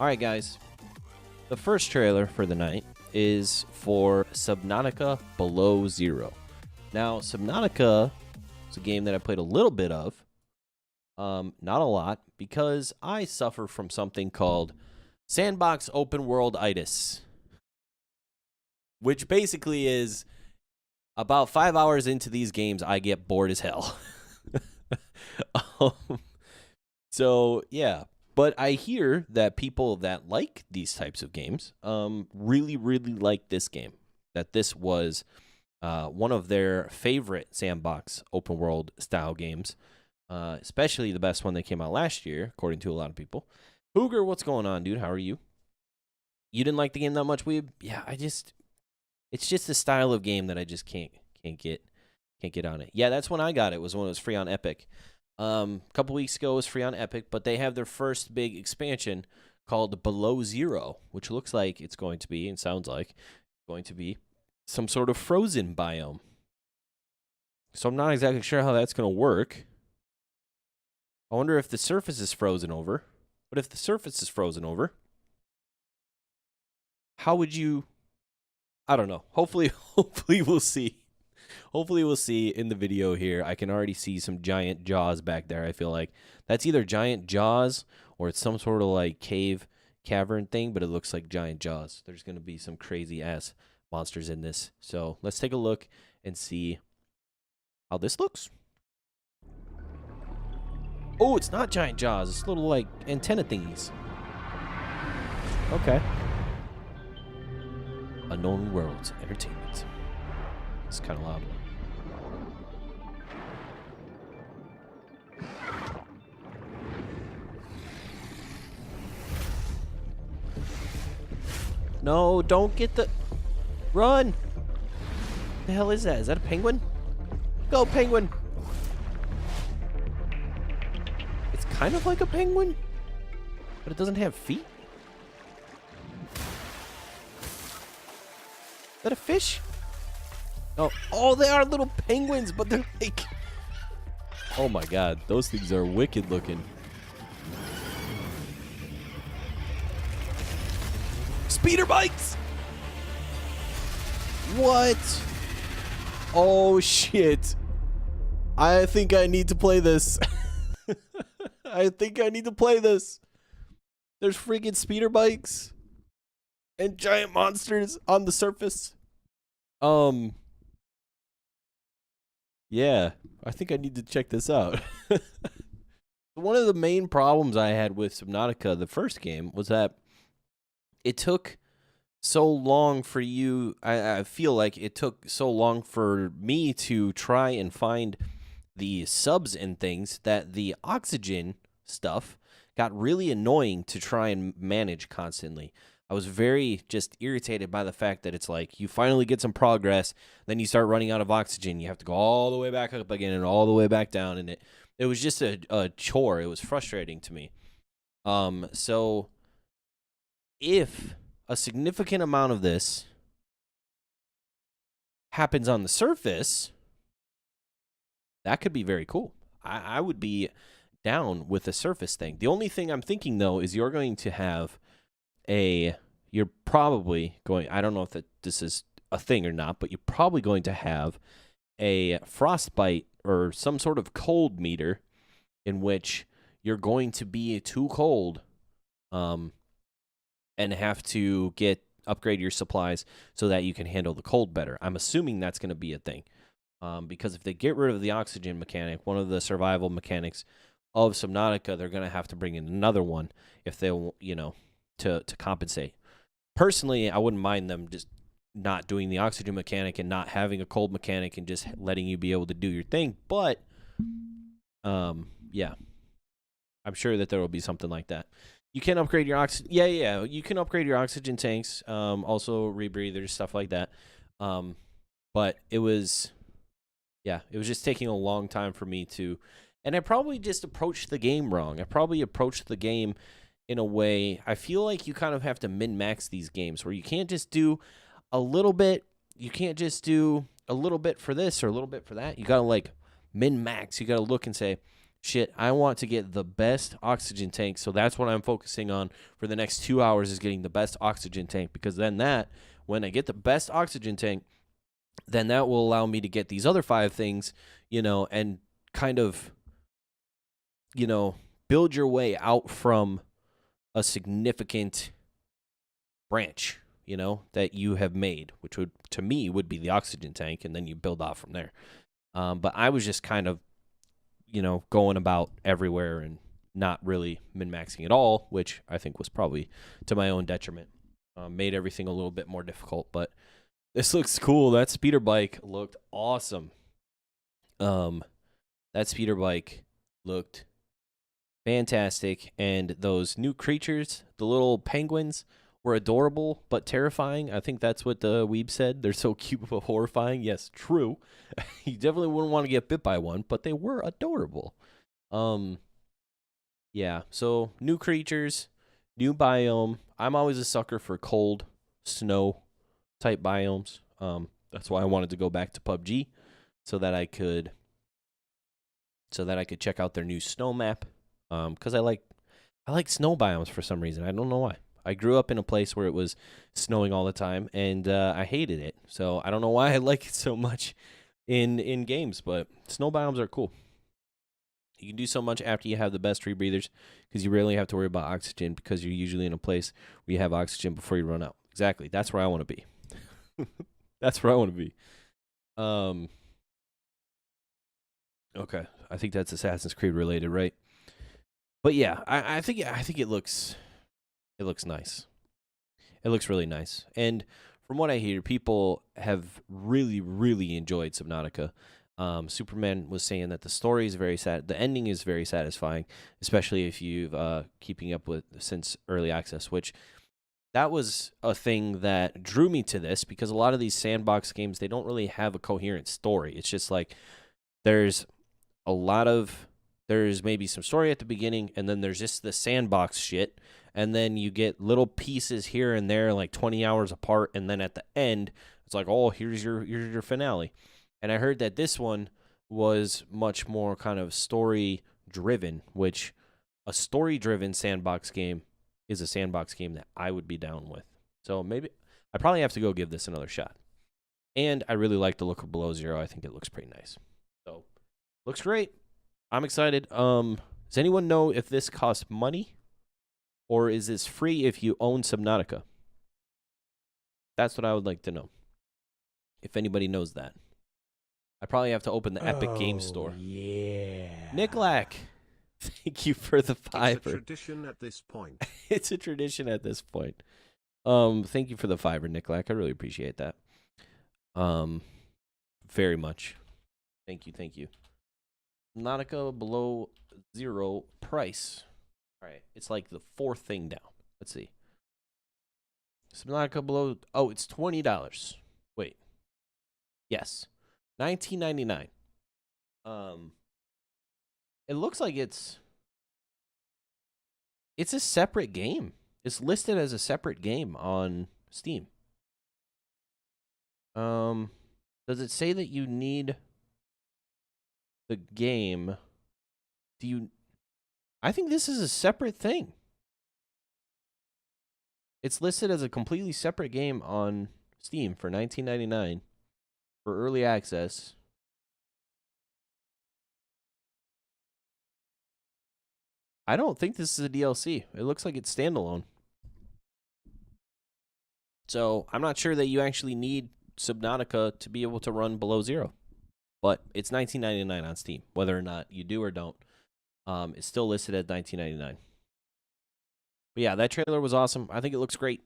All right, guys. The first trailer for the night is for Subnautica Below Zero. Now, Subnautica is a game that I played a little bit of, not a lot, because I suffer from something called sandbox open world itis, which basically is about 5 hours into these games, I get bored as hell. So, yeah. But I hear that people that like these types of games really, really like this game. That this was one of their favorite sandbox open world style games, especially the best one that came out last year, according to a lot of people. Hooger, what's going on, dude? How are you? You didn't like the game that much, Weeb? Yeah, it's just a style of game that I just can't get on it. Yeah, that's when I got it. Was when it was free on Epic. A couple weeks ago it was free on Epic, but they have their first big expansion called Below Zero, which looks like it's going to be, and sounds like, going to be some sort of frozen biome. So I'm not exactly sure how that's going to work. I wonder if the surface is frozen over. But if the surface is frozen over, how would you... I don't know. Hopefully we'll see. Hopefully we'll see in the video here. I can already see some giant jaws back there, I feel like. That's either giant jaws or it's some sort of like cavern thing, but it looks like giant jaws. There's going to be some crazy-ass monsters in this. So let's take a look and see how this looks. Oh, it's not giant jaws. It's little like antenna thingies. Okay. Unknown Worlds Entertainment. It's kind of loud. No, don't get the... Run! What the hell is that? Is that a penguin? Go, penguin! It's kind of like a penguin, but it doesn't have feet. Is that a fish? Oh, they are little penguins, but they're like... Oh my god, those things are wicked looking. Speeder bikes! What? Oh shit. I think I need to play this. I think I need to play this. There's freaking speeder bikes and giant monsters on the surface. Yeah, I think I need to check this out. One of the main problems I had with Subnautica, the first game, was that it took so long for you. I feel like it took so long for me to try and find the subs and things that the oxygen stuff got really annoying to try and manage constantly. I was very just irritated by the fact that it's like you finally get some progress, then you start running out of oxygen. You have to go all the way back up again and all the way back down, and it was just a chore. It was frustrating to me. So if a significant amount of this happens on the surface, that could be very cool. I would be down with the surface thing. The only thing I'm thinking, though, is you're going to have you're probably going, I don't know if this is a thing or not, but you're probably going to have a frostbite or some sort of cold meter in which you're going to be too cold and have to upgrade your supplies so that you can handle the cold better. I'm assuming that's going to be a thing. Because if they get rid of the oxygen mechanic, one of the survival mechanics of Subnautica, they're going to have to bring in another one if they, to compensate. Personally, I wouldn't mind them just not doing the oxygen mechanic and not having a cold mechanic and just letting you be able to do your thing. But, yeah, I'm sure that there will be something like that. You can upgrade your oxygen. Yeah, you can upgrade your oxygen tanks. Also rebreathers, stuff like that. But it was just taking a long time for me to, and I probably just approached the game wrong. I probably approached the game in a way, I feel like you kind of have to min-max these games where you can't just do a little bit. You can't just do a little bit for this or a little bit for that. You got to like min-max. You got to look and say, shit, I want to get the best oxygen tank, so that's what I'm focusing on for the next 2 hours is getting the best oxygen tank, because then when I get the best oxygen tank, then that will allow me to get these other 5 things, and kind of, build your way out from a significant branch, that you have made, which would, to me, would be the oxygen tank, and then you build off from there. But I was just kind of, going about everywhere and not really min-maxing at all, which I think was probably to my own detriment. Made everything a little bit more difficult, but this looks cool. That speeder bike looked awesome. That speeder bike looked fantastic, and those new creatures, the little penguins, were adorable but terrifying. I think that's what the weeb said. They're so cute but horrifying. Yes, true. You definitely wouldn't want to get bit by one, but they were adorable. Yeah, so new creatures, new biome. I'm always a sucker for cold, snow type biomes. That's why I wanted to go back to PUBG so that I could check out their new snow map. Because I like snow biomes for some reason. I don't know why. I grew up in a place where it was snowing all the time, and I hated it. So I don't know why I like it so much in games, but snow biomes are cool. You can do so much after you have the best rebreathers, because you rarely have to worry about oxygen, because you're usually in a place where you have oxygen before you run out. Exactly. That's where I want to be. That's where I want to be. Okay. I think that's Assassin's Creed related, right? But yeah, I think it looks nice. It looks really nice. And from what I hear, people have really, really enjoyed Subnautica. Superman was saying that the story is very sad. The ending is very satisfying, especially if you've keeping up with since early access, which that was a thing that drew me to this, because a lot of these sandbox games, they don't really have a coherent story. It's just like there's maybe some story at the beginning, and then there's just the sandbox shit, and then you get little pieces here and there, like 20 hours apart, and then at the end, it's like, oh, here's your finale. And I heard that this one was much more kind of story-driven, which a story-driven sandbox game is a sandbox game that I would be down with. So maybe I probably have to go give this another shot. And I really like the look of Below Zero. I think it looks pretty nice. So, looks great. I'm excited. Does anyone know if this costs money, or is this free if you own Subnautica? That's what I would like to know. If anybody knows that. I probably have to open the Epic Games Store. Yeah. Nicklack, thank you for the $5. It's a tradition at this point. It's a tradition at this point. Thank you for the $5, Nicklack. I really appreciate that. Very much. Thank you. Subnautica Below Zero price. All right, it's like the 4th thing down. Let's see. Subnautica Below. Oh, it's $20. Wait. Yes, $19.99. It looks like it's a separate game. It's listed as a separate game on Steam. Does it say that you need the game? I think this is a separate thing. It's listed as a completely separate game on Steam for $19.99 for early access. I don't think this is a DLC. It looks like it's standalone. So I'm not sure that you actually need Subnautica to be able to run Below Zero. But it's $19.99 on Steam. Whether or not you do or don't, it's still listed at $19.99. But yeah, that trailer was awesome. I think it looks great.